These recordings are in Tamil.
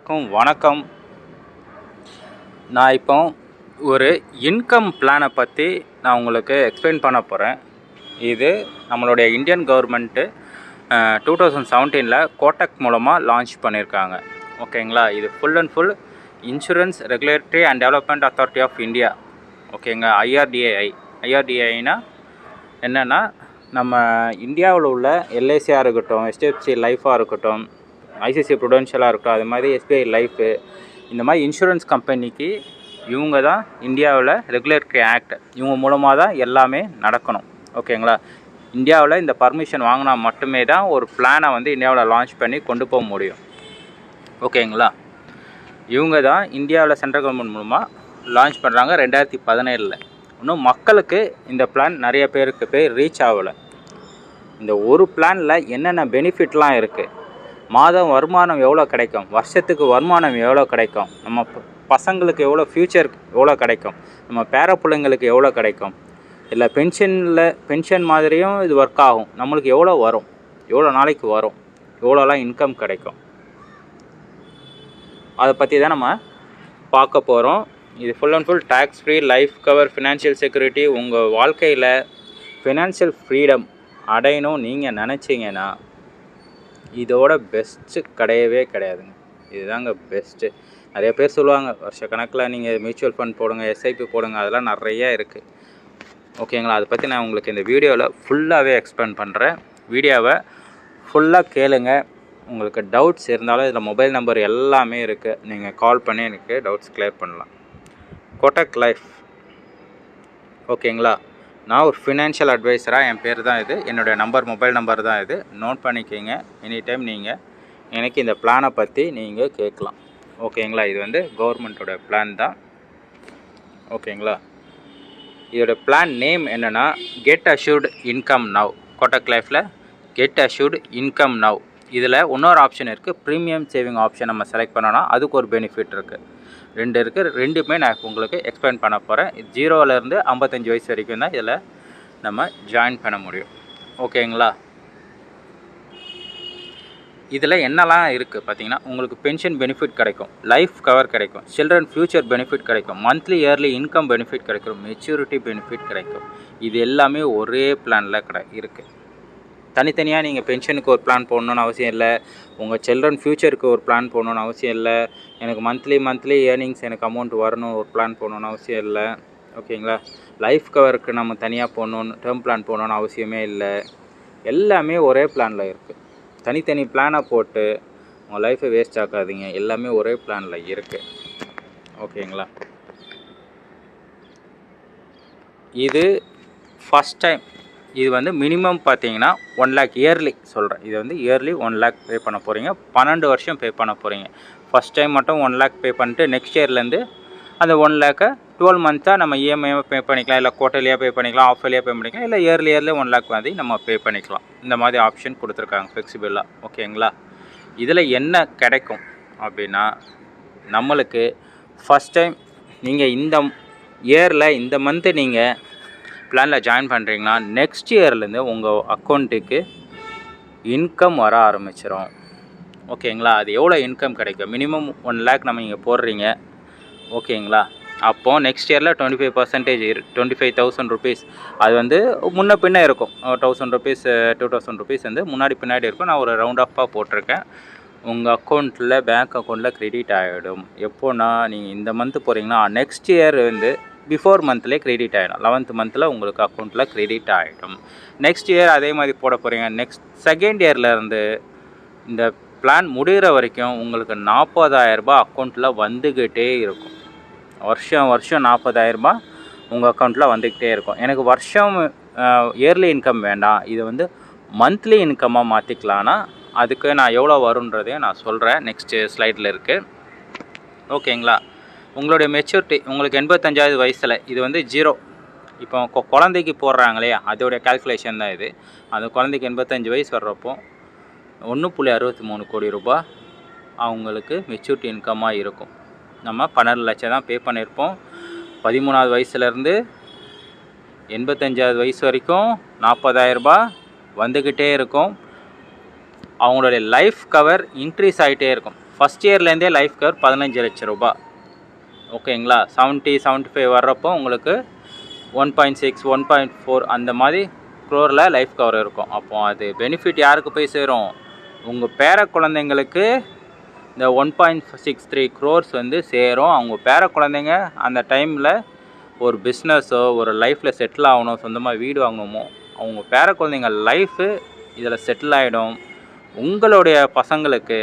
அனைவருக்கும் வணக்கம். நான் இப்போ ஒரு இன்கம் பிளானை பற்றி நான் உங்களுக்கு எக்ஸ்பிளைன் பண்ண போகிறேன். இது நம்மளுடைய இந்தியன் கவர்மெண்ட்டு 2017 கோட்டக் மூலமாக லான்ச் பண்ணியிருக்காங்க. ஓகேங்களா. இது full and full insurance regulatory and development authority of India. ஓகேங்க. ஐஆர்டிஏஐனா என்னென்னா, நம்ம இந்தியாவில் உள்ள எல்ஐசியாக இருக்கட்டும், HDFC லைஃபாக இருக்கட்டும், ஐசிஐசிஐ ப்ருடென்ஷியலாக இருக்கட்டும், அது மாதிரி SBI லைஃபு, இந்த மாதிரி இன்சூரன்ஸ் கம்பெனிக்கு இவங்க தான் இந்தியாவில் ரெகுலேட்டரி ஆக்ட், இவங்க மூலமாக தான் எல்லாமே நடக்கணும். ஓகேங்களா. இந்தியாவில் இந்த பர்மிஷன் வாங்கினா மட்டுமே தான் ஒரு பிளானை வந்து இந்தியாவில் லான்ச் பண்ணி கொண்டு போக முடியும். ஓகேங்களா. இவங்க தான் இந்தியாவில் சென்ட்ரல் கவர்மெண்ட் மூலமாக லான்ச் பண்ணுறாங்க 2017. இன்னும் மக்களுக்கு இந்த பிளான் நிறைய பேருக்கு போய் ரீச் ஆகலை. இந்த ஒரு பிளானில் என்னென்ன பெனிஃபிட்லாம் இருக்குது, மாதம் வருமானம் எவ்வளோ கிடைக்கும், வருஷத்துக்கு வருமானம் எவ்வளோ கிடைக்கும், நம்ம பசங்களுக்கு எவ்வளோ ஃப்யூச்சர் எவ்வளோ கிடைக்கும், நம்ம பேர பிள்ளைங்களுக்கு எவ்வளோ கிடைக்கும், இல்லை பென்ஷன் மாதிரியும் இது ஒர்க் ஆகும், நம்மளுக்கு எவ்வளோ வரும், எவ்வளோ நாளைக்கு வரும், எவ்வளோலாம் இன்கம் கிடைக்கும், அதை பற்றி தான் நம்ம பார்க்க போகிறோம். இது full and full tax free life cover, financial security. உங்கள் வாழ்க்கையில் ஃபினான்ஷியல் ஃப்ரீடம் அடையணும் நீங்கள் நினச்சிங்கன்னா இதோட பெஸ்ட்டு கிடையவே கிடையாதுங்க. இதுதாங்க பெஸ்ட்டு. நிறைய பேர் சொல்லுவாங்க, வருஷக்கணக்கில் நீங்கள் மியூச்சுவல் ஃபண்ட் போடுங்க, SIP போடுங்க, அதெல்லாம் நிறைய இருக்குது. ஓகேங்களா. அதை பற்றி நான் உங்களுக்கு இந்த வீடியோவில் ஃபுல்லாகவே எக்ஸ்பிளைன் பண்ணுறேன். வீடியோவை ஃபுல்லாக கேளுங்க. உங்களுக்கு டவுட்ஸ் இருந்தாலும் இதில் மொபைல் நம்பர் எல்லாமே இருக்குது, நீங்கள் கால் பண்ணி எனக்கு டவுட்ஸ் கிளியர் பண்ணலாம். கோட்டக் லைஃப். ஓகேங்களா. நான் ஒரு ஃபினான்ஷியல் அட்வைஸராக, என் பேர் தான் இது, என்னுடைய மொபைல் நம்பர் தான் இது, நோட் பண்ணிக்கிங்க. எனி டைம் நீங்கள் எனக்கு இந்த பிளானை பற்றி நீங்கள் கேட்கலாம். ஓகேங்களா. இது வந்து கவர்மெண்ட்டோட பிளான் தான். ஓகேங்களா. இதோட பிளான் நேம் என்னென்னா, get assured income now. Kotak லைஃப்பில் கெட் அஷ்யூர்டு இன்கம் நவ். இதில் இன்னொரு ஆப்ஷன் இருக்குது, ப்ரீமியம் சேவிங் ஆப்ஷன். நம்ம செலக்ட் பண்ணோன்னா அதுக்கு ஒரு பெனிஃபிட் இருக்குது. 2 இருக்குது. ரெண்டுமே நான் உங்களுக்கு எக்ஸ்பிளைன் பண்ண போகிறேன். 0லேருந்து 55 வயசு வரைக்கும் தான் இதில் நம்ம ஜாயின் பண்ண முடியும். ஓகேங்களா. இதில் என்னெல்லாம் இருக்குது பார்த்தீங்கன்னா, உங்களுக்கு பென்ஷன் பெனிஃபிட் கிடைக்கும், லைஃப் கவர் கிடைக்கும், சில்ட்ரன் ஃப்யூச்சர் பெனிஃபிட் கிடைக்கும், மந்த்லி இயர்லி இன்கம் பெனிஃபிட் கிடைக்கும், மெச்சூரிட்டி பெனிஃபிட் கிடைக்கும். இது எல்லாமே ஒரே பிளானில் இருக்குது. தனித்தனியாக நீங்கள் பென்ஷனுக்கு ஒரு பிளான் போடணுன்னு அவசியம் இல்லை, உங்கள் சில்ட்ரன் ஃப்யூச்சருக்கு ஒரு பிளான் போடணுன்னு அவசியம் இல்லை, எனக்கு மந்த்லி ஏர்னிங்ஸ் எனக்கு அமௌண்ட் வரணும் ஒரு பிளான் போடணுன்னு அவசியம் இல்லை. ஓகேங்களா. லைஃப் கவருக்கு நம்ம தனியாக போடணும், டேர்ம் பிளான் போடணுன்னு அவசியமே இல்லை. எல்லாமே ஒரே பிளானில் இருக்குது. தனித்தனி பிளானை போட்டு உங்கள் லைஃப்பை வேஸ்ட் ஆக்காதீங்க. எல்லாமே ஒரே பிளானில் இருக்குது. ஓகேங்களா. இது ஃபஸ்ட் டைம். இது வந்து மினிமம் பார்த்தீங்கன்னா 1 lakh இயர்லி சொல்கிறேன். இது வந்து இயர்லி 1 lakh பே பண்ண போகிறீங்க. 12 வருஷம் பே பண்ண போகிறீங்க. ஃபஸ்ட் டைம் மட்டும் 1 lakh பே பண்ணிட்டு நெக்ஸ்ட் இயர்லேருந்து அந்த 1 lakh 12 மந்த்தாக நம்ம EMI பே பண்ணிக்கலாம், இல்லை குவார்ட்டர்லியாக பே பண்ணிக்கலாம், ஆஃப் இயர்லியாக பே பண்ணிக்கலாம், இல்லை இயர்லி 1 lakh வந்து நம்ம பே பண்ணிக்கலாம். இந்த மாதிரி ஆப்ஷன் கொடுத்துருக்காங்க ஃப்ளெக்சிபிளாக. ஓகேங்களா. இதில் என்ன கிடைக்கும் அப்படின்னா, நம்மளுக்கு ஃபஸ்ட் டைம் நீங்கள் இந்த இயரில் இந்த மந்த்து நீங்கள் பிளானில் ஜாயின் பண்ணுறீங்கன்னா, நெக்ஸ்ட் இயர்லேருந்து உங்கள் அக்கௌண்ட்டுக்கு இன்கம் வர ஆரம்பிச்சிடும். ஓகேங்களா. அது எவ்வளோ இன்கம் கிடைக்கும், மினிமம் 1 lakh நம்ம இங்கே போடுறீங்க. ஓகேங்களா. அப்போது நெக்ஸ்ட் இயரில் 25% 25,000 rupees. அது வந்து முன்ன பின்னே இருக்கும். 1000 rupees 2000 rupees வந்து முன்னாடி பின்னாடி இருக்கும். நான் ஒரு ரவுண்ட் ஆஃபாக போட்டிருக்கேன். உங்கள் அக்கௌண்ட்டில், பேங்க் அக்கௌண்ட்டில் க்ரெடிட் ஆகிடும். எப்போனா, நீங்கள் இந்த மந்த்து போகிறீங்கன்னா நெக்ஸ்ட் இயர் வந்து பிஃபோர் மந்த்லேயே க்ரெடிட் ஆகிடும். 11th மந்தில் உங்களுக்கு அக்கௌண்ட்டில் க்ரெடிட் ஆகிடும். நெக்ஸ்ட் இயர் அதே மாதிரி போட போகிறீங்க. நெக்ஸ்ட் செகண்ட் இயர்லேருந்து இந்த பிளான் முடிகிற வரைக்கும் உங்களுக்கு 40,000 ரூபாய் அக்கௌண்ட்டில் வந்துக்கிட்டே இருக்கும். வருஷம் 40,000 உங்கள் அக்கௌண்ட்டில் வந்துக்கிட்டே இருக்கும். எனக்கு வருஷம் இயர்லி இன்கம் வேண்டாம், இது வந்து மந்த்லி இன்கம்மாக மாற்றிக்கலான்னா அதுக்கு நான் எவ்வளோ வருன்றதையும் நான் சொல்கிறேன். நெக்ஸ்ட்டு ஸ்லைடில் இருக்குது. ஓகேங்களா. உங்களுடைய மெச்சூரிட்டி, உங்களுக்கு 85வது வயசில் இது வந்து 0. இப்போ குழந்தைக்கு போடுறாங்களே அதோடைய கால்குலேஷன் தான் இது. அந்த குழந்தைக்கு 85 வயசு வர்றப்போ 1.63 கோடி ரூபாய் அவங்களுக்கு மெச்சூரிட்டி இன்கமாக இருக்கும். நம்ம 12 லட்சம் தான் பே பண்ணியிருப்போம். 13வது வயசுலேருந்து 85வது வயசு வரைக்கும் 40,000 ரூபாய் வந்துக்கிட்டே இருக்கும். அவங்களுடைய லைஃப் கவர் இன்க்ரீஸ் ஆகிட்டே இருக்கும். ஃபஸ்ட் இயர்லேருந்தே லைஃப் கவர் 15 லட்ச ரூபா. ஓகேங்களா. 70-75 வர்றப்போ உங்களுக்கு 1.6 1.4 அந்த மாதிரி க்ரோரில் லைஃப் கவர் இருக்கும். அப்போது அது பெனிஃபிட் யாருக்கு போய் சேரும்? உங்கள் பேர குழந்தைங்களுக்கு இந்த 1.63 க்ரோர்ஸ் வந்து சேரும். அவங்க பேர குழந்தைங்க அந்த டைமில் ஒரு பிஸ்னஸோ ஒரு லைஃப்பில் செட்டில் ஆகணும், சொந்தமாக வீடு வாங்கணுமோ, அவங்க பேர குழந்தைங்க லைஃபு இதில் செட்டில் ஆகிடும். உங்களுடைய பசங்களுக்கு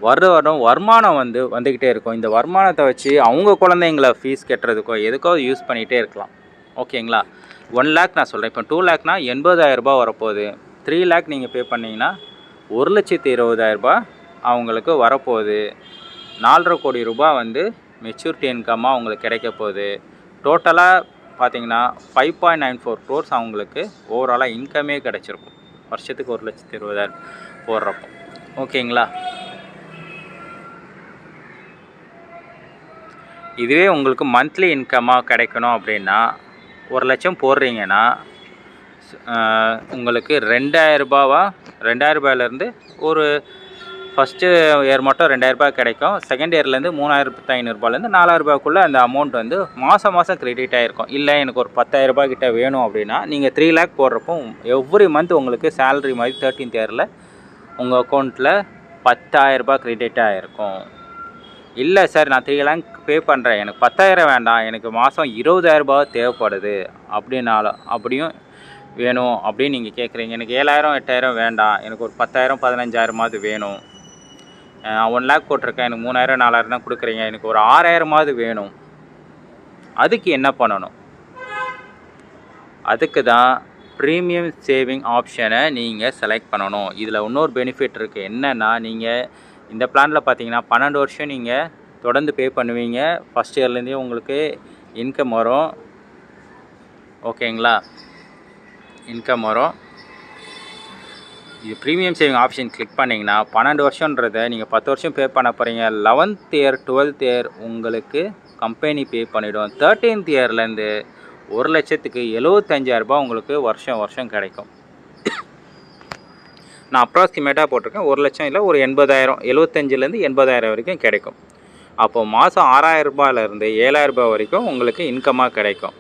வருடம் வருமானம் வந்துக்கிட்டே இருக்கும். இந்த வருமானத்தை வச்சு அவங்க குழந்தைங்கள ஃபீஸ் கட்டுறதுக்கோ எதுக்கோ யூஸ் பண்ணிகிட்டே இருக்கலாம். ஓகேங்களா. 1 லேக் நான் சொல்கிறேன். இப்போ 2 லேக்னா 80,000 ரூபா வரப்போகுது. 3 லேக் நீங்கள் பே பண்ணிங்கன்னா 1,20,000 ரூபா அவங்களுக்கு வரப்போகுது. 4,50 கோடி ரூபா வந்து மெச்சூரிட்டி இன்கம்மாக அவங்களுக்கு கிடைக்க போகுது. டோட்டலாக பார்த்தீங்கன்னா 5.94 க்ரோர்ஸ் அவங்களுக்கு ஓவராலாக இன்கமே கிடச்சிருக்கும். வருஷத்துக்கு 1,20,000 போடுறப்போ. ஓகேங்களா. இதுவே உங்களுக்கு மந்த்லி இன்கமாக கிடைக்கணும் அப்படின்னா 1 லட்சம் போடுறீங்கன்னா உங்களுக்கு 2,000 ரூபாவா, 2,000 ரூபாயிலேருந்து ஒரு ஃபஸ்ட்டு இயர் மட்டும் 2,000 ரூபாய் கிடைக்கும். செகண்ட் இயர்லேருந்து 3,500 ரூபாயிலேருந்து 4,000 ரூபாய்க்குள்ளே அந்த அமௌண்ட் வந்து மாதம் கிரெடிட் ஆகிருக்கும். இல்லை எனக்கு ஒரு 10,000 ரூபாய் கிட்ட வேணும் அப்படின்னா நீங்கள் 3 லேக் போடுறப்போ எவ்ரி மந்த் உங்களுக்கு சேலரி மாதிரி 13th இயரில் உங்கள் அக்கௌண்ட்டில் 10,000 ரூபாய் கிரெடிட் ஆகிருக்கும். இல்லை சார் நான் 3 லேக் பே பண்ணுறேன், எனக்கு 10,000 வேண்டாம், எனக்கு மாதம் 20,000 ரூபாய் தேவைப்படுது அப்படின்னாலும் அப்படியும் வேணும் அப்படின்னு நீங்கள் கேட்குறீங்க. எனக்கு 7,000 8,000 வேண்டாம், எனக்கு ஒரு 10,000 15,000 வேணும். 1 லேக் போட்டிருக்கேன், எனக்கு 3,000 4,000 தான் கொடுக்குறீங்க, எனக்கு ஒரு 6,000 வேணும். அதுக்கு என்ன பண்ணணும்? அதுக்கு தான் ப்ரீமியம் சேவிங் ஆப்ஷனை நீங்கள் செலக்ட் பண்ணணும். இதில் இன்னொரு பெனிஃபிட் இருக்குது. என்னென்னா நீங்கள் இந்த பிளானில் பார்த்தீங்கன்னா 12 வருஷம் நீங்கள் தொடர்ந்து பே பண்ணுவீங்க. ஃபஸ்ட் இயர்லேருந்தே உங்களுக்கு இன்கம் வரும். ஓகேங்களா. இன்கம் வரும். இது ப்ரீமியம் சேவிங் ஆப்ஷன் கிளிக் பண்ணிங்கன்னா 12 வருஷன்றதை நீங்கள் 10 வருஷம் பே பண்ண போகிறீங்க. 11th இயர் 12th இயர் உங்களுக்கு கம்பெனி பே பண்ணிவிடும். 13th இயர்லேருந்து 1,75,000 ரூபாய் உங்களுக்கு வருஷம் கிடைக்கும். நான் அப்ராக்சிமேட்டாக போட்டிருக்கேன். 1 லட்சம் இல்லை, ஒரு 80,000 75,000 80,000 வரைக்கும் கிடைக்கும். அப்போது மாதம் 6,000 ரூபாயிலேருந்து 7,000 ரூபாய் வரைக்கும் உங்களுக்கு இன்கமாக கிடைக்கும்.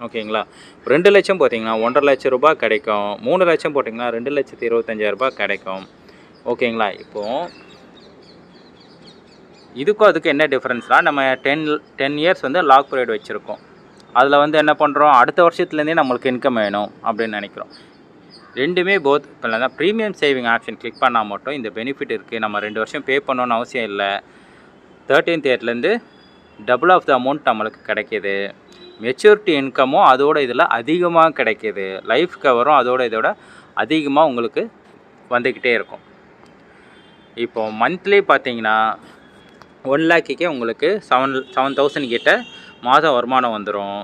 ஓகேங்களா. 2 லட்சம் போட்டிங்கன்னா 1,50,000 லட்சம் ரூபாய் கிடைக்கும். 3 லட்சம் போட்டிங்கன்னா 2,25,000 ரூபாய் கிடைக்கும். ஓகேங்களா. இப்போது இதுக்கும் அதுக்கு என்ன டிஃப்ரென்ஸ்னால், நம்ம 10 இயர்ஸ் வந்து லாக் பீரியட் வச்சுருக்கோம். அதில் வந்து என்ன பண்ணுறோம், அடுத்த வருஷத்துலேருந்தே நம்மளுக்கு இன்கம் வேணும் அப்படின்னு நினைக்கிறோம். ரெண்டுமே போத். இப்போ இல்லைனா ப்ரீமியம் சேவிங் ஆப்ஷன் கிளிக் பண்ணால் மட்டும் இந்த பெனிஃபிட் இருக்குது. நம்ம 2 வருஷம் பே பண்ணணுன்னு அவசியம் இல்லை. 13th இயர்லேருந்து டபுள் ஆஃப் த அமௌண்ட் நம்மளுக்கு கிடைக்கிது. மெச்சூரிட்டி இன்கமும் அதோட இதில் அதிகமாக கிடைக்கிது. லைஃப் கவரும் இதோட அதிகமாக உங்களுக்கு வந்துக்கிட்டே இருக்கும். இப்போது மந்த்லி பார்த்தீங்கன்னா 1 லேக்குக்கே உங்களுக்கு 7,000 கிட்ட மாதம் வருமானம் வந்துடும்.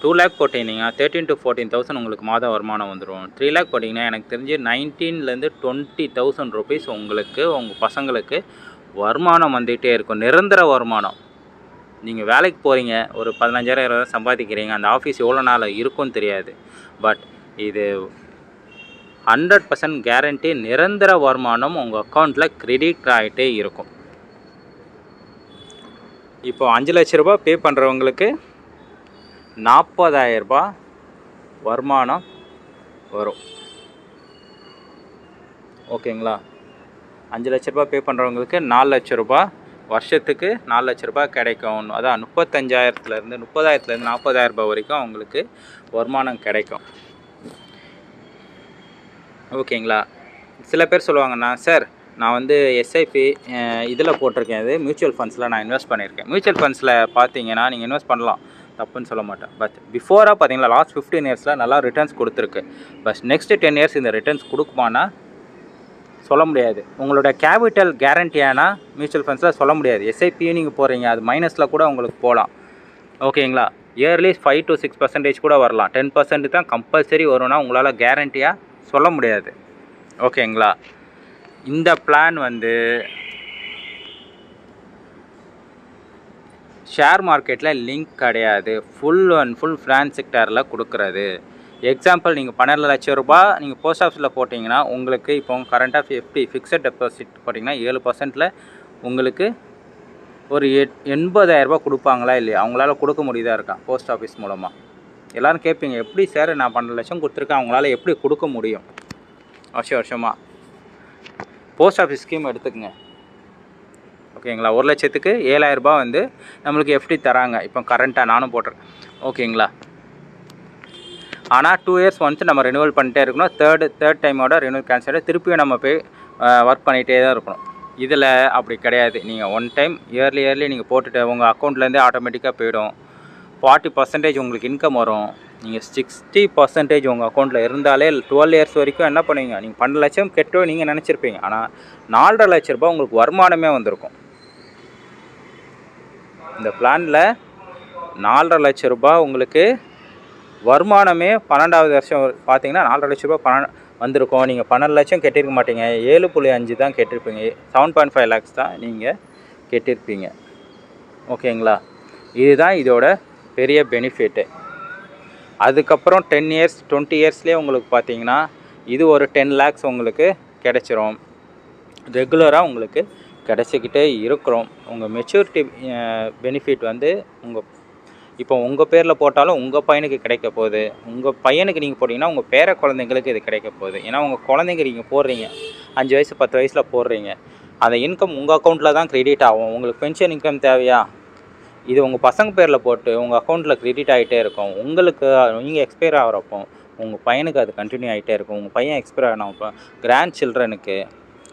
2 லேக் போட்டிங்கன்னா 13,000 to 14,000 உங்களுக்கு மாதம் வருமானம் வந்துடும். 3 லேக் போட்டிங்கன்னா எனக்கு தெரிஞ்சு 19,000 to 20,000 ருபீஸ் உங்களுக்கு உங்கள் பசங்களுக்கு வருமானம் வந்துகிட்டே இருக்கும். நிரந்தர வருமானம். நீங்கள் வேலைக்கு போகிறீங்க, ஒரு 15,000 20,000 சம்பாதிக்கிறீங்க, அந்த ஆஃபீஸ் எவ்வளோ நாள் இருக்குன்னு தெரியாது. பட் இது 100% கேரண்டி, நிரந்தர வருமானம் உங்கள் அக்கௌண்ட்டில் கிரெடிட் ஆகிட்டே இருக்கும். இப்போது 5 லட்ச ரூபா பே பண்ணுறவங்களுக்கு 40,000 ரூபாய் வருமானம் வரும். ஓகேங்களா. 5 லட்ச ரூபா பே பண்ணுறவங்களுக்கு 4 லட்ச ரூபா வருஷத்துக்கு 4 லட்ச ரூபா கிடைக்கும். அதான் 35,000 30,000 40,000 ரூபாய் வரைக்கும் அவங்களுக்கு வருமானம் கிடைக்கும். ஓகேங்களா. சில பேர் சொல்லுவாங்கன்னா, சார் நான் வந்து எஸ்ஐபி இதில் போட்டிருக்கேன், இது மியூச்சுவல் ஃபண்ட்ஸில் நான் இன்வெஸ்ட் பண்ணியிருக்கேன். மியூச்சுவல் ஃபண்ட்ஸில் பார்த்தீங்கன்னா நீங்கள் இன்வெஸ்ட் பண்ணலாம், தப்புன்னு சொல்ல மாட்டேன். பட் பிஃபோராக பார்த்தீங்கன்னா லாஸ்ட் 15 இயர்ஸில் நல்லா ரிட்டர்ன்ஸ் கொடுத்துருக்கு. பட் நெக்ஸ்ட்டு 10 இயர்ஸ் இந்த ரிட்டர்ன்ஸ் கொடுக்குமானா சொல்ல முடியாது. உங்களோட கேபிட்டல் கேரண்டியானா மியூச்சுவல் ஃபண்ட்ஸில் சொல்ல முடியாது. எஸ்ஐபியும் நீங்கள் போகிறீங்க, அது மைனஸில் கூட உங்களுக்கு போகலாம். ஓகேங்களா. இயர்லி 5 to 6% கூட வரலாம். 10% தான் கம்பல்சரி வரும்னா உங்களால் கேரண்டியாக சொல்ல முடியாது. ஓகேங்களா. இந்த பிளான் வந்து ஷேர் மார்க்கெட்டில் லிங்க் கிடையாது. ஃபுல் அண்ட் ஃபுல் ஃபினான்ஸ் செக்டாரில் கொடுக்குறது. எக்ஸாம்பிள் நீங்கள் 12 லட்சம் ரூபாய் நீங்கள் போஸ்ட் ஆஃபீஸில் போட்டிங்கன்னா உங்களுக்கு இப்போ கரண்ட்டாக எஃப்டி ஃபிக்ஸட் டெபாசிட் போட்டிங்கன்னா 7%ல் உங்களுக்கு ஒரு 80,000 கொடுப்பாங்களா இல்லையா? அவங்களால கொடுக்க முடியுதா இருக்கா போஸ்ட் ஆஃபீஸ் மூலமாக? எல்லோரும் கேட்பீங்க, எப்படி சார் நான் 12 லட்சம் கொடுத்துருக்கேன், அவங்களால எப்படி கொடுக்க முடியும் வருஷமாக? போஸ்ட் ஆஃபீஸ் ஸ்கீம் எடுத்துக்கங்க, ஓகேங்களா? 1 லட்சத்துக்கு 7,000 ரூபாய் வந்து நம்மளுக்கு எஃப்டி தராங்க இப்போ கரண்ட்டாக, நானும் போட்டிருக்கேன், ஓகேங்களா? ஆனால் 2 இயர்ஸ் ஒன்ஸ் நம்ம ரினியூவல் பண்ணிட்டே இருக்கணும். தேர்ட் டைமோட ரினியூவல் கேன்சல் திருப்பியும் நம்ம போய் ஒர்க் பண்ணிகிட்டே தான் இருக்கணும். இதில் அப்படி கிடையாது. நீங்கள் ஒன் டைம் இயர்லி நீங்கள் போட்டுட்டு உங்கள் அக்கௌண்ட்லேருந்தே ஆட்டோமேட்டிக்காக போயிடும். 40% உங்களுக்கு இன்கம் வரும். நீங்கள் 60% உங்கள் அக்கௌண்ட்டில் இருந்தாலே 12 இயர்ஸ் வரைக்கும் என்ன பண்ணுவீங்க? நீங்கள் 12 லட்சம் கெட்டோ நீங்கள் நினச்சிருப்பீங்க, ஆனால் 4.5 லட்ச ரூபா உங்களுக்கு வருமானமே வந்திருக்கும். இந்த பிளானில் 4.5 லட்ச ரூபா உங்களுக்கு வருமானமே 12வது வருஷம் பார்த்தீங்கன்னா 4.5 லட்ச ரூபா வந்திருக்கும். நீங்கள் 12 லட்சம் கட்டியிருக்க மாட்டீங்க, 7.5 தான் கட்டியிருப்பீங்க, 7.5 லேக்ஸ் தான் நீங்கள் கட்டியிருப்பீங்க, ஓகேங்களா? இதுதான் இதோட பெரிய பெனிஃபிட்டு. அதுக்கப்புறம் 10 இயர்ஸ் 20 இயர்ஸ்லேயே உங்களுக்கு பார்த்தீங்கன்னா இது ஒரு 10 லேக்ஸ் உங்களுக்கு கிடச்சிரும். ரெகுலராக உங்களுக்கு கிடச்சிக்கிட்டே இருக்கிறோம். உங்கள் மெச்சூரிட்டி பெனிஃபிட் வந்து இப்போ உங்கள் பேரில் போட்டாலும் உங்கள் பையனுக்கு கிடைக்க போகுது. உங்கள் பையனுக்கு நீங்கள் போட்டிங்கன்னா உங்கள் பேர குழந்தைங்களுக்கு இது கிடைக்க போகுது. ஏன்னா உங்கள் குழந்தைங்க நீங்கள் போடுறீங்க, 5 வயசு 10 வயசில் போடுறீங்க, அந்த இன்கம் உங்கள் அக்கௌண்ட்டில் தான் க்ரெடிட் ஆகும். உங்களுக்கு பென்ஷன் இன்கம் தேவையா? இது உங்கள் பசங்க பேரில் போட்டு உங்கள் அக்கௌண்ட்டில் க்ரெடிட் ஆகிட்டே இருக்கும். உங்களுக்கு நீங்கள் எக்ஸ்பயர் ஆகிறப்போ உங்கள் பையனுக்கு அது கண்டினியூ ஆகிட்டே இருக்கும். உங்கள் பையன் எக்ஸ்பயர் ஆனப்போ கிராண்ட் சில்ட்ரனுக்கு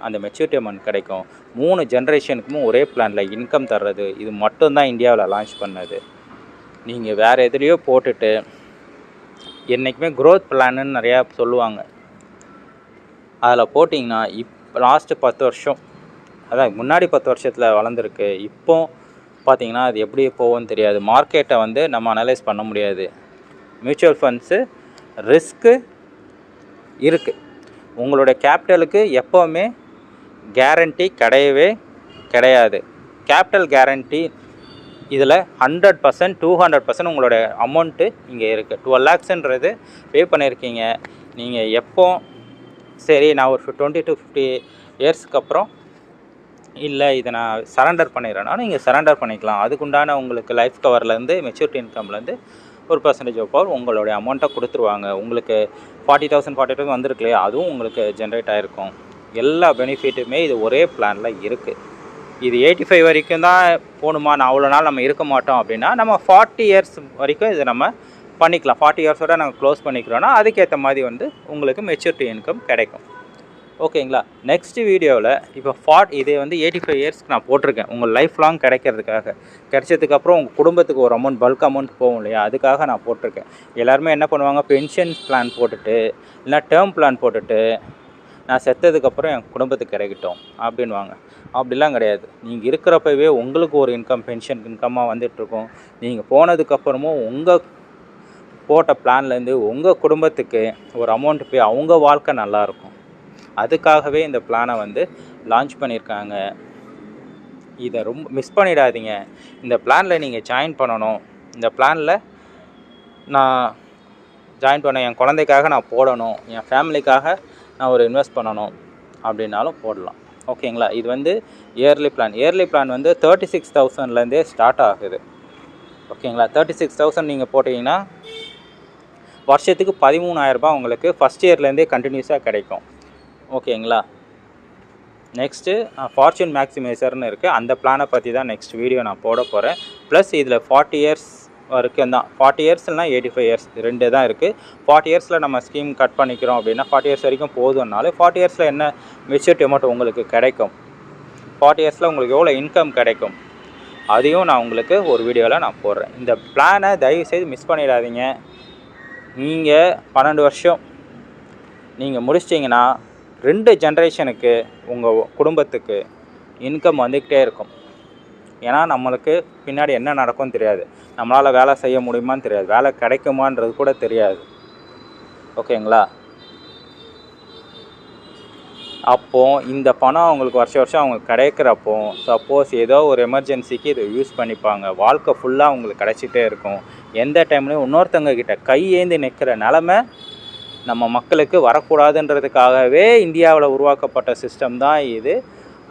அந்த மெச்சூரிட்டி அமௌண்ட் கிடைக்கும். 3 ஜென்ரேஷனுக்கும் ஒரே பிளானில் இன்கம் தர்றது இது மட்டும்தான் இந்தியாவில் லான்ச் பண்ணது. நீங்கள் வேறு எதுலேயோ போட்டுட்டு என்றைக்குமே க்ரோத் பிளான்னு நிறையா சொல்லுவாங்க, அதில் போட்டிங்கன்னா லாஸ்ட்டு 10 வருஷம், அதான் முன்னாடி 10 வருஷத்தில் வளர்ந்துருக்கு. இப்போ பார்த்திங்கன்னா அது எப்படி போகும்னு தெரியாது. மார்க்கெட்டை வந்து நம்ம அனலைஸ் பண்ண முடியாது. மியூச்சுவல் ஃபண்ட்ஸு ரிஸ்க்கு இருக்குது. உங்களுடைய கேபிட்டலுக்கு எப்போவுமே கேரண்டி கிடையவே கிடையாது. கேபிட்டல் கேரண்டி இதில் 100% 200% உங்களோட அமௌண்ட்டு இங்கே இருக்குது. 12 லேக்ஸுன்றது பே பண்ணியிருக்கீங்க. நீங்கள் எப்போ சரி நான் ஒரு 20 to 50 இயர்ஸ்க்கு அப்புறம் இல்லை இதை நான் சரண்டர் பண்ணிடுறேன்னா நீங்கள் சரண்டர் பண்ணிக்கலாம். அதுக்குண்டான உங்களுக்கு லைஃப் கவர்லேருந்து மெச்சூரிட்டி இன்கம்லேருந்து ஒரு பர்சன்டேஜ் ஆஃப் பவர் உங்களுடைய அமௌண்ட்டை கொடுத்துருவாங்க. உங்களுக்கு 40,000 வந்திருக்கு இல்லையா, அதுவும் உங்களுக்கு ஜென்ரேட் ஆகிருக்கும். எல்லா பெனிஃபிட்டுமே இது ஒரே பிளானில் இருக்குது. இது 85 வரைக்கும் தான் போகணுமா, நான் அவ்வளோ நாள் நம்ம இருக்க மாட்டோம் அப்படின்னா நம்ம 40 இயர்ஸ் வரைக்கும் இதை நம்ம பண்ணிக்கலாம். 40 இயர்ஸோடு நாங்கள் க்ளோஸ் பண்ணிக்கிறோன்னா அதுக்கேற்ற மாதிரி வந்து உங்களுக்கு மெச்சூரிட்டி இன்கம் கிடைக்கும், ஓகேங்களா? நெக்ஸ்ட் வீடியோவில் இப்போ இது வந்து 85 இயர்ஸ்க்கு நான் போட்டிருக்கேன் உங்கள் லைஃப் லாங் கிடைக்கிறதுக்காக. கிடைச்சதுக்கப்புறம் உங்கள் குடும்பத்துக்கு ஒரு அமௌண்ட் பல்க் அமௌண்ட் போகும் இல்லையா, அதுக்காக நான் போட்டிருக்கேன். எல்லாருமே என்ன பண்ணுவாங்க, பென்ஷன் பிளான் போட்டுட்டு இல்லைனா டேர்ம் பிளான் போட்டுட்டு நான் செத்ததுக்கப்புறம் என் குடும்பத்துக்கு கிடைக்கட்டும் அப்படின்வாங்க. அப்படிலாம் கிடையாது. நீங்கள் இருக்கிறப்பவே உங்களுக்கு ஒரு இன்கம் பென்ஷன் இன்கம்மாக வந்துட்டுருக்கும். நீங்கள் போனதுக்கப்புறமும் உங்கள் போட்ட பிளான்லேருந்து உங்கள் குடும்பத்துக்கு ஒரு அமௌண்ட் போய் அவங்க வாழ்க்கை நல்லாயிருக்கும். அதுக்காகவே இந்த பிளானை வந்து லான்ச் பண்ணியிருக்காங்க. இதை ரொம்ப மிஸ் பண்ணிடாதீங்க. இந்த பிளானில் நீங்கள் ஜாயின் பண்ணணும். இந்த பிளானில் நான் ஜாயின் பண்ண என் குழந்தைக்காக நான் போடணும், என் ஃபேமிலிக்காக நான் ஒரு இன்வெஸ்ட் பண்ணணும் அப்படின்னாலும் போடலாம், ஓகேங்களா? இது வந்து இயர்லி பிளான் வந்து 36,000லேருந்தே ஸ்டார்ட் ஆகுது, ஓகேங்களா? 36,000 நீங்கள் போட்டிங்கன்னா வருஷத்துக்கு 13,000 ரூபாய் உங்களுக்கு ஃபஸ்ட் இயர்லேருந்தே கண்டினியூஸாக கிடைக்கும், ஓகேங்களா? நெக்ஸ்ட்டு ஃபார்ச்சூன் மேக்ஸிமைசர்னு இருக்குது. அந்த பிளானை பற்றி தான் நெக்ஸ்ட் வீடியோ நான் போட போகிறேன். ப்ளஸ் இதில் 40 இயர்ஸ் வரைக்கும் தான், 40 இயர்ஸ் இல்லைனா 85 இயர்ஸ் 2 தான் இருக்குது. 40 இயர்ஸில் நம்ம ஸ்கீம் கட் பண்ணிக்கிறோம் அப்படின்னா 40 இயர்ஸ் வரைக்கும் போதும்னாலும் 40 இயர்ஸில் என்ன மெச்சூரிட்டி அமௌண்ட் உங்களுக்கு கிடைக்கும், 40 இயர்ஸில் உங்களுக்கு எவ்வளோ இன்கம் கிடைக்கும், அதையும் நான் உங்களுக்கு ஒரு வீடியோவில் நான் போடுறேன். இந்த பிளானை தயவுசெய்து மிஸ் பண்ணிடாதீங்க. நீங்கள் 12 வருஷம் நீங்கள் முடிச்சிட்டிங்கன்னா 2 ஜென்ரேஷனுக்கு உங்கள் குடும்பத்துக்கு இன்கம் வந்துக்கிட்டே இருக்கும். ஏன்னா நம்மளுக்கு பின்னாடி என்ன நடக்கும்னு தெரியாது, நம்மளால் வேலை செய்ய முடியுமான்னு தெரியாது, வேலை கிடைக்குமான்றது கூட தெரியாது, ஓகேங்களா? அப்போது இந்த பணம் அவங்களுக்கு வருஷம் வருஷம் அவங்க கிடைக்கிறப்போ சப்போஸ் ஏதோ ஒரு எமர்ஜென்சிக்கு இதை யூஸ் பண்ணிப்பாங்க. வாழ்க்கை ஃபுல்லாக அவங்களுக்கு கிடச்சிட்டே இருக்கும். எந்த டைம்லையும் இன்னொருத்தவங்க கிட்ட கையேந்தி நிற்கிற நிலமை நம்ம மக்களுக்கு வரக்கூடாதுன்றதுக்காகவே இந்தியாவில் உருவாக்கப்பட்ட சிஸ்டம் தான் இது.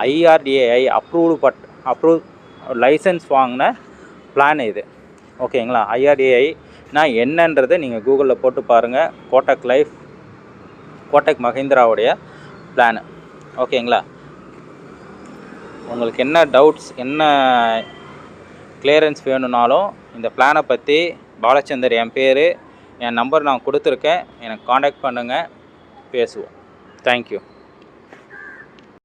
IRDAI அப்ரூவ் லைசன்ஸ் வாங்கின பிளான் இது. ஓகேங்களா? IRDAI என்னன்றதை நீங்கள் கூகுளில் போட்டு பாருங்கள். கோட்டக் மஹிந்திராவுடைய பிளானு. ஓகேங்களா? உங்களுக்கு என்ன டவுட்ஸ், என்ன கிளியரன்ஸ் வேணும்னாலும் இந்த பிளானை பற்றி பாலச்சந்தர் என் பேர், என் நம்பர் நான் கொடுத்துருக்கேன். எனக்கு காண்டாக்ட் பண்ணுங்கள், பேசுவோம். தேங்க்யூ.